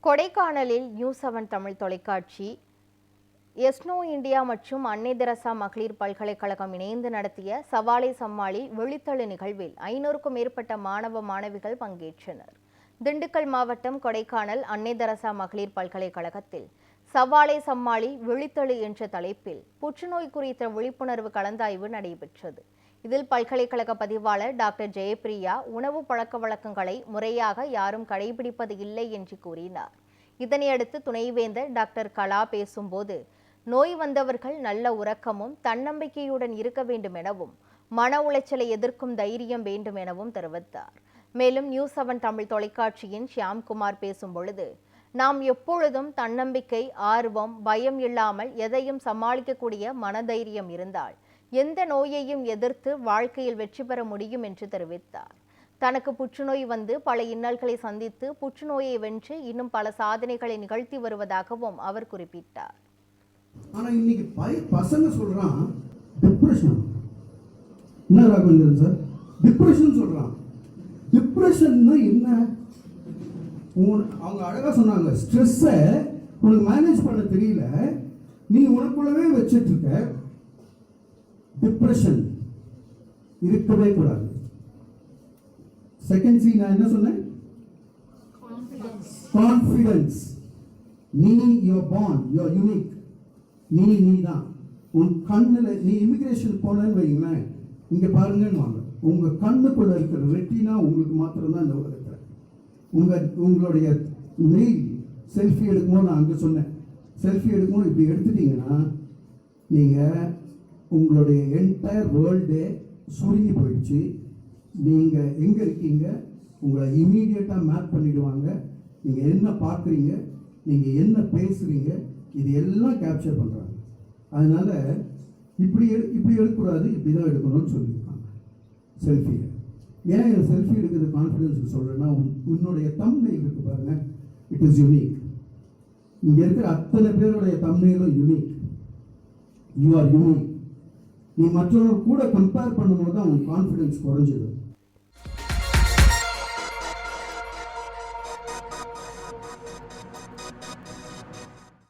கொடைக்கானலில் நியூஸ்7 தமிழ் தொலைக்காட்சி எஸ்னோ இந்தியா மற்றும் அன்னை தெரசா மகளிர் பல்கலைக்கழகம் இணைந்து நடத்திய சவாலே சம்மாளி விழித்தெழு நிகழ்வில் 500க்கும் மேற்பட்ட மாணவ மாணவிகள் பங்கேற்றனர். திண்டுக்கல் மாவட்டம் கொடைக்கானல் அன்னை தெரசா மகளிர் பல்கலைக்கழகத்தில் சவாலே சம்மாளி விழித்தெழு என்ற தலைப்பில் புற்றுநோய் குறித்த விழிப்புணர்வு கலந்தாய்வு நடைபெற்றது. இதில் பல்கலைக்கழக பதிவாளர் டாக்டர் ஜெயப்பிரியா உணவு பழக்க வழக்கங்களை முறையாக யாரும் கடைபிடிப்பது இல்லை என்று கூறினார். இதனையடுத்து துணைவேந்தர் டாக்டர் கலா பேசும்போது, நோய் வந்தவர்கள் நல்ல உறக்கமும் தன்னம்பிக்கையுடன் இருக்க வேண்டும் எனவும், மன உளைச்சலை எதிர்க்கும் தைரியம் வேண்டும் எனவும் தெரிவித்தார். மேலும் நியூஸ்7 தமிழ் தொலைக்காட்சியின் ஷியாம்குமார் பேசும் பொழுது, நாம் எப்பொழுதும் தன்னம்பிக்கை, ஆர்வம், பயம் இல்லாமல் எதையும் சமாளிக்கக்கூடிய மனதைரியம் இருந்தால் எந்த நோயையும் எதிர்த்து வாழ்க்கையில் வெற்றி பெற முடியும் என்று தெரிவித்தார். தனக்கு புற்றுநோய் வந்து பல இன்னல்களை சந்தித்து புற்றுநோயை வென்று இன்னும் பல சாதனைகளை நிகழ்த்தி வருவதாகவும் அவர் குறிப்பிட்டார். ஆனா இன்னைக்கு பசங்க சொல்றான் டிப்ரெஷன். என்ன ராகவேந்திரன் சார் டிப்ரெஷன் சொல்றான்? டிப்ரெஷன்னா என்ன? அவங்க அழகா சொன்னாங்க, ஸ்ட்ரெஸ்ஸை உனக்கு மேனேஜ் பண்ண தெரியல, நீ உனக்குள்ளவே வச்சிட்டு இருக்க. டிப்ரெஷன் இருக்கவே கூடாது. செகண்ட் சி நான் என்ன சொன்னேன்? கான்ஃபிடன்ஸ். நீ யூர் born, யூர் யூனிக். நீ தான். உன் கண்ணுல நீ இமிகிரேஷன் போனேன்னு வைங்களேன், இங்க பாருங்கன்னு வாங்க, உங்க கண்ணுக்குள்ள இருக்கிற ரெட்டினா உங்களுக்கு மாத்திரம்தான் இந்த உலகத்தில். உங்களுடைய நெயில் செல்ஃபி எடுக்கும்போது நான் அங்கே சொன்னேன், செல்ஃபி எடுக்கும்போது இப்படி எடுத்துட்டீங்கன்னா நீங்கள் உங்களுடைய என்டையர் வேர்ல்டே சுருங்கி போயிடுச்சு. நீங்கள் எங்கே இருக்கீங்க உங்களை இமீடியட்டாக மேப் பண்ணிடுவாங்க. நீங்கள் என்ன பார்க்குறீங்க, நீங்கள் என்ன பேசுகிறீங்க, இது எல்லாம் கேப்சர் பண்ணுறாங்க. அதனால் இப்படி எடுக்கக்கூடாது, இப்படி தான் எடுக்கணும்னு சொல்லியிருக்காங்க செல்ஃபியை. ஏன் செல்ஃபி எடுக்கிறது கான்ஃபிடென்ஸுக்கு சொல்கிறேன்னா, உன்னுடைய தம்ப்நெயில் இருக்குது பாருங்க, இட் இஸ் யூனிக். இங்கே இருக்கிற அத்தனை பேருடைய தம்ப்நெயிலும் யூனிக். You are unique. நீ மற்றவங்க கூட கம்பேர் பண்ணும்போது தான் உன் கான்ஃபிடென்ஸ் குறைஞ்சிடும்.